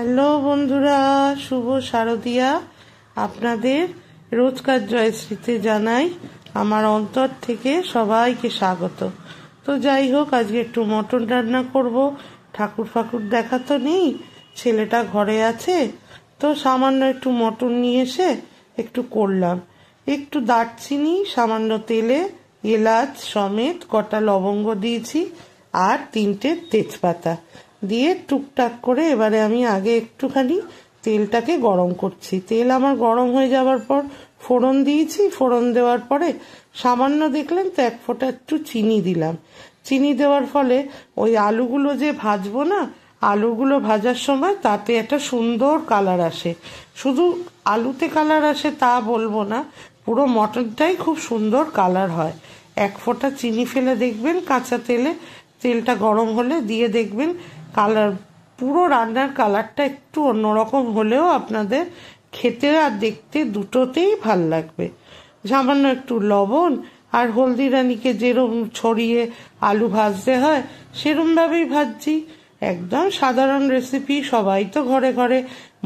Hello বন্ধুরা, শুভ শারদিয়া। আপনাদের রোজকার জয়শ্রীতে জানাই আমার অন্তর থেকে সবাইকে স্বাগত। তো যাই হোক, আজকে একটু মটন রান্না করব। ঠাকুর ফাকুর দেখা তো নেই, ছেলেটা ঘরে আছে, তো সামান্য একটু মটন নিয়ে এসে একটু করলাম। একটু দারচিনি, সামান্য তেলে এলাচ সমেত কটা লবঙ্গ দিয়েছি আর 3টে তেজপাতা দিয়ে টুকটাক করে এবারে আমি আগে একটুখানি তেলটাকে গরম করছি। তেল আমার গরম হয়ে যাওয়ার পর ফোড়ন দিয়েছি। ফোড়ন দেওয়ার পরে সামান্য দেখলেন তো 1 ফোঁটা একটু চিনি দিলাম। চিনি দেওয়ার ফলে ওই আলুগুলো যে ভাজবো না, আলুগুলো ভাজার সময় তাতে একটা সুন্দর কালার আসে। শুধু আলুতে কালার আসে তা বলবো না, পুরো মটনটাই খুব সুন্দর কালার হয়। 1 ফোঁটা চিনি ফেলে দেখবেন কাঁচা তেলে, তেলটা গরম হলে দিয়ে দেখবেন কালার, পুরো রান্নার কালারটা একটু অন্যরকম হলেও আপনাদের খেতে আর দেখতে দুটোতেই ভাল লাগবে। সামান্য একটু লবণ আর হলদি রানিকে যেরকম ছড়িয়ে আলু ভাজতে হয় সেরমভাবেই ভাজছি। একদম সাধারণ রেসিপি, সবাই তো ঘরে ঘরে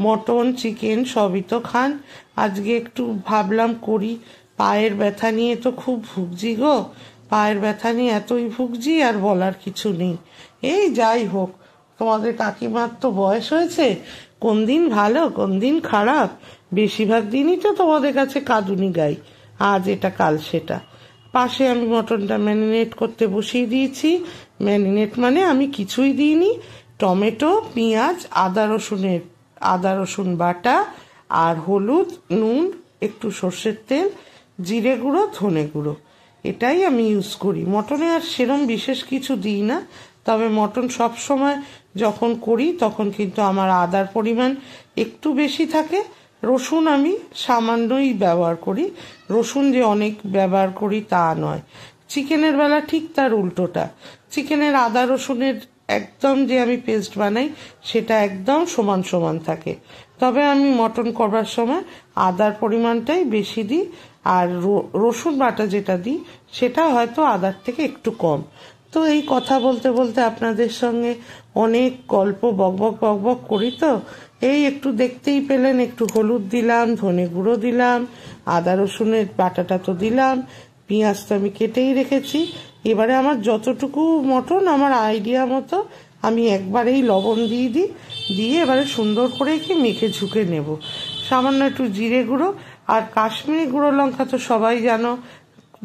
মটন চিকেন সবই তো খান। আজকে একটু ভাবলাম করি। পায়ের ব্যথা নিয়ে তো খুব ভুগছি গো, পায়ের ব্যথা নিয়ে এতই ভুগছি আর বলার কিছু নেই। এই যাই হোক, তোমাদের কাকিমার তো বয়স হয়েছে, কোন দিন ভালো কোন দিন খারাপ, বেশিরভাগ দিনই তো তোমাদের কাছে কাঁদুনি গাই, আজ এটা কাল সেটা। পাশে আমি মটনটা ম্যারিনেট করতে বসিয়ে দিয়েছি। ম্যারিনেট মানে আমি কিছুই দিইনি, টমেটো, পেঁয়াজ, আদা রসুন বাটা আর হলুদ, নুন, একটু সর্ষের তেল, জিরে গুঁড়ো, ধনে গুঁড়ো, এটাই আমি ইউজ করি। মটনে আর সেরম বিশেষ কিছু দিই না, তবে মটন সব সময় যখন করি তখন কিন্তু আমার আদার পরিমাণ একটু বেশি থাকে। রসুন আমি সামান্যই ব্যবহার করি, রসুন যে অনেক ব্যবহার করি তা নয়। চিকেনের বেলা ঠিক তার উল্টোটা, চিকেনের আদা রসুনের একদম যে আমি পেস্ট বানাই সেটা একদম সমান সমান থাকে। তবে আমি মটন করবার সময় আদার পরিমাণটাই বেশি দিই, আর রসুন বাটা যেটা দিই সেটা হয়তো আদার থেকে একটু কম। তো এই কথা বলতে বলতে আপনাদের সঙ্গে অনেক গল্প বকবক করি, তো এই একটু দেখতেই পেলেন, একটু হলুদ দিলাম, ধনে গুঁড়ো দিলাম, আদা রসুনের বাটাটা তো দিলাম, পেঁয়াজ তো আমি কেটেই রেখেছি। এবারে আমার যতটুকু মটন আমার আইডিয়া মতো আমি একবারেই লবণ দিয়ে এবারে সুন্দর করে কি মেখে ঝুঁকে নেব। সামান্য একটু জিরে গুঁড়ো আর কাশ্মীরি গুঁড়ো লঙ্কা তো সবাই জানো,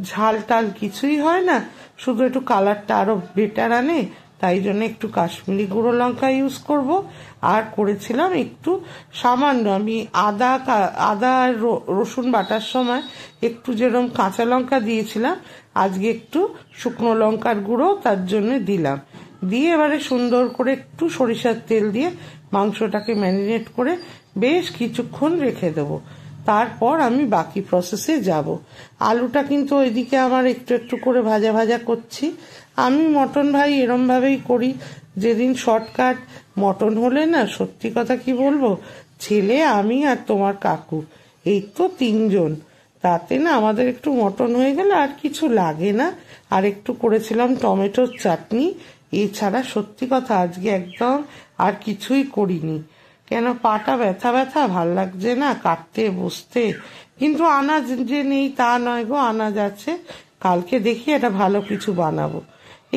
ঝাল টাল কিছুই হয় না, শুধু একটু কালারটা আরো বেটার আনে, তাই জন্য একটু কাশ্মীরি গুঁড়ো লঙ্কা ইউজ করব। আর করেছিলাম একটু সামান্য আমি আদা আর রসুন বাটার সময় একটু যেরকম কাঁচা লঙ্কা দিয়েছিলাম, আজকে একটু শুকনো লঙ্কার গুঁড়ো তার জন্য দিলাম। দিয়ে এবারে সুন্দর করে একটু সরিষার তেল দিয়ে মাংসটাকে ম্যারিনেট করে বেশ কিছুক্ষণ রেখে দেবো। তারপর আমি বাকি প্রসেসে যাব। আলুটা কিন্তু ওইদিকে আমার একটু একটু করে ভাজা ভাজা করছি। আমি মটন ভাই এরম ভাবেই করি, যেদিন শর্টকাট মটন হলে না, সত্যি কথা কি বলবো, ছেলে আমি আর তোমার কাকু এই তো 3 জন, তাতে না আমাদের একটু মটন হয়ে গেলে আর কিছু লাগে না। আর একটু করেছিলাম টমেটোর চাটনি, এছাড়া সত্যি কথা আজকে একদম আর কিছুই করিনি। কেন, পাটা ব্যথা ব্যথা, ভাল লাগছে না কাটতে বসতে। কিন্তু আনাজ যে নেই তা নয় গো, আনাজ আছে, কালকে দেখি এটা ভালো কিছু বানাবো।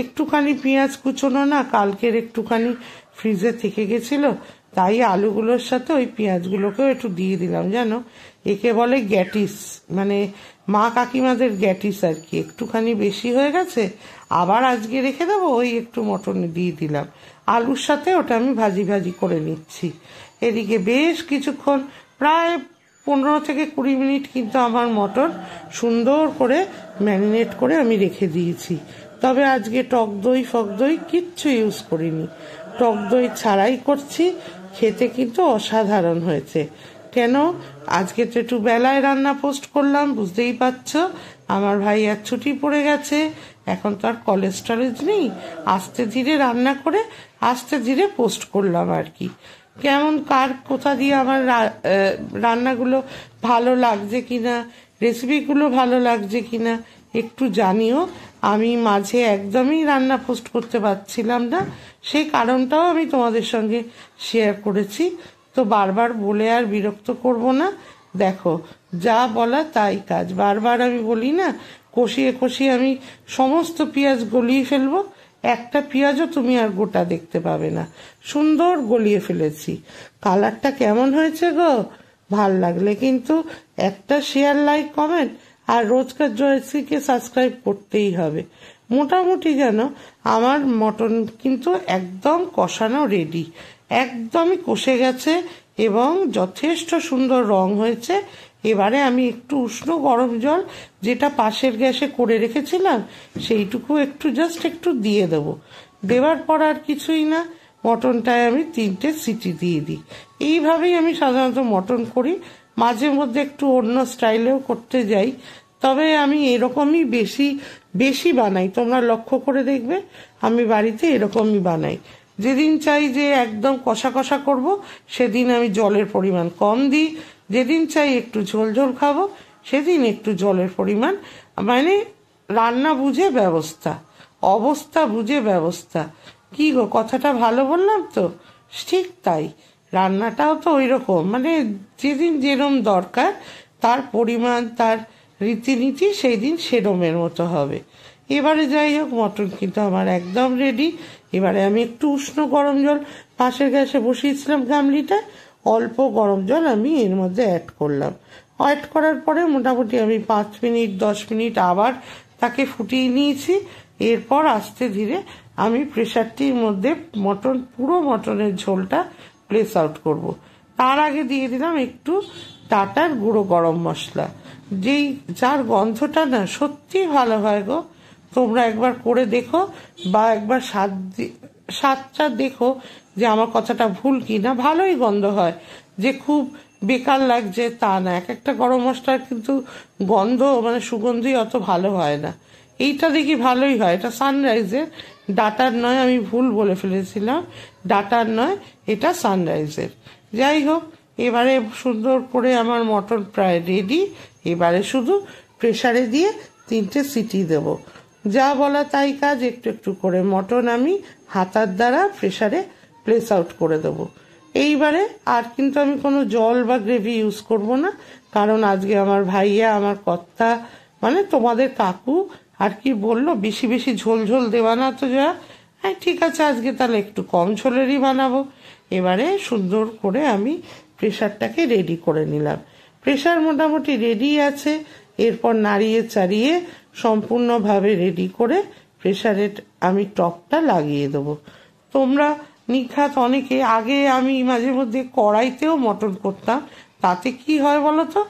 একটুখানি পেঁয়াজ কুচোনো না, কালকের একটুখানি ফ্রিজে থেকে গেছিল, তাই আলুগুলোর সাথে ওই পেঁয়াজগুলোকেও একটু দিয়ে দিলাম। জানো, একে বলে গ্যাটিস, মানে মা কাকিমাদের গ্যাটিস আর কি, একটুখানি বেশি হয়ে গেছে, আবার আজকে রেখে দেবো, ওই একটু মটন দিয়ে দিলাম। আলুর সাথে ওটা আমি ভাজি করে নিচ্ছি। এদিকে বেশ কিছুক্ষণ, প্রায় 15 থেকে 20 মিনিট কিন্তু আমার মটন সুন্দর করে ম্যারিনেট করে আমি রেখে দিয়েছি। তবে আজকে টক দই কিচ্ছু ইউজ করিনি, টক দই ছাড়াই করছি। খেতে কিন্তু অসাধারণ হয়েছে। কেন, আজকে তো একটু বেলায় রান্না পোস্ট করলাম, বুঝতেই পারছো আমার ভাই আর ছুটি পড়ে গেছে, এখন তো আর কলেজ নেই, আস্তে ধীরে রান্না করে আস্তে ধীরে পোস্ট করলাম আর কি। কেমন কার কোথা দিয়ে আমার রান্নাগুলো ভালো লাগছে কিনা, রেসিপিগুলো ভালো লাগছে কিনা একটু জানিও। আমি মাঝে একদমই রান্না পোস্ট করতে পারছিলাম না, সেই কারণটাও আমি তোমাদের সঙ্গে শেয়ার করেছি। তো বারবার বলে আর বিরক্ত করব না। দেখো, যা বলা তাই কাজ। বারবার আমি বলি না, কষিয়ে কষিয়ে আমি সমস্ত পেঁয়াজ গলিয়ে ফেলবো, একটা পেঁয়াজও তুমি আর গোটা দেখতে পাবে না। সুন্দর গলিয়ে ফেলেছি। কালারটা কেমন হয়েছে গো? ভাল লাগলে কিন্তু একটা শেয়ার, লাইক, কমেন্ট আর রোজকার জয়শ্রীকে সাবস্ক্রাইব করতেই হবে। মোটামুটি যেন আমার মটন কিন্তু একদম কষানো রেডি, একদমই কষে গেছে এবং যথেষ্ট সুন্দর রং হয়েছে। এবারে আমি একটু উষ্ণ গরম জল, যেটা পাশের গ্যাসে করে রেখেছিলাম, সেইটুকু একটু জাস্ট একটু দিয়ে দেবো। দেওয়ার পর আর কিছুই না, মটনটায় আমি 3টে সিটি দিয়ে দিই। এইভাবেই আমি সাধারণত মটন করি। মাঝে মধ্যে একটু অন্য স্টাইলেও করতে যাই, তবে আমি এরকমই বেশি বেশি বানাই। তোমরা লক্ষ্য করে দেখবে আমি বাড়িতে এরকমই বানাই। যেদিন চাই যে একদম কষা কষা করব, সেদিন আমি জলের পরিমাণ কম দিই। যেদিন চাই একটু ঝোল ঝোল খাবো, সেদিন একটু জলের পরিমাণ, মানে রান্না বুঝে ব্যবস্থা, অবস্থা বুঝে ব্যবস্থা। কি গো, কথাটা ভালো বললাম তো? ঠিক তাই, রান্নাটাও তো ওই রকম, মানে যেদিন যেরম দরকার তার পরিমাণ, তার রীতিনীতি সেই দিন সেরমের মতো হবে। এবারে যাই হোক, মটন কিন্তু আমার একদম রেডি। এবারে আমি একটু উষ্ণ গরম জল পাশের গ্যাসে বসিয়েছিলাম গামলিটা, অল্প গরম জল আমি এর মধ্যে অ্যাড করলাম। অ্যাড করার পরে মোটামুটি আমি 5 মিনিট 10 মিনিট আবার তাকে ফুটিয়ে নিয়েছি। এরপর আস্তে ধীরে আমি প্রেশারটির মধ্যে পুরো মটনের ঝোলটা প্লেস আউট করব। তার আগে দিয়ে দিলাম একটু টাটার গুঁড়ো গরম মশলা, যার গন্ধটা না সত্যি ভালো হয় গো। তোমরা একবার করে দেখো, বা একবার স্বাদটা দেখো যে আমার কথাটা ভুল কি না। ভালোই গন্ধ হয়, যে খুব বেকার লাগছে তা না। এক একটা গরম মশলার কিন্তু গন্ধ, মানে সুগন্ধই অত ভালো হয় না। এইটা দেখি ভালোই হয়। এটা সানরাইজের, ডাটার নয়, আমি ভুল বলে ফেলেছিলাম, ডাটার নয়, এটা সানরাইজের। যাই হোক, এবারে সুন্দর করে আমার মটন প্রায় রেডি। এবারে শুধু প্রেসারে দিয়ে 3টে সিটি দেব। যা বলা তাই কাজ। একটু একটু করে মটন আমি হাতার দ্বারা প্রেসারে প্লেস আউট করে দেব। এইবারে আর কিন্তু আমি কোনো জল বা গ্রেভি ইউজ করব না, কারণ আজকে আমার ভাইয়া, আমার কর্তা, মানে তোমাদের কাকু আর কি বললো, বেশি বেশি ঝোল ঝোল দেওয়া না তো যা। হ্যাঁ ঠিক আছে, আজকে তাহলে একটু কম ঝোলেরই বানাবো। এবারে সুন্দর করে আমি প্রেসারটাকে রেডি করে নিলাম। প্রেসার মোটামুটি রেডি আছে। এরপর নাড়িয়ে চাড়িয়ে সম্পূর্ণভাবে রেডি করে প্রেসারে আমি টপটা লাগিয়ে দেবো। তোমরা নিখাত অনেকে, আগে আমি মাঝে মধ্যে কড়াইতেও মটন করতাম, তাতে কি হয় বলো তো,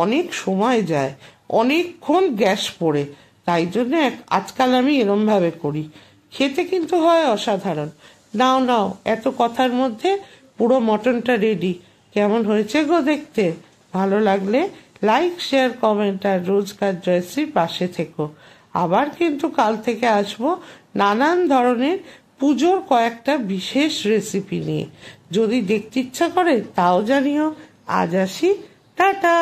অনেক সময় যায়, অনেকক্ষণ গ্যাস পড়ে। তাই জন্য আজকাল আমি এরমভাবে করি, খেতে কিন্তু হয় অসাধারণ। নাও নাও, এত কথার মধ্যে পুরো মটনটা রেডি। কেমন হয়েছে গো দেখতে? ভালো লাগলে লাইক, শেয়ার, কমেন্ট আর রোজকার জয়শ্রীর পাশে থেকো। আবার কিন্তু কাল থেকে আসবো নানান ধরনের পুজোর কয়েকটা বিশেষ রেসিপি নিয়ে। যদি দেখতে ইচ্ছা করে তাও জানিও। আজ আসি, টাটা।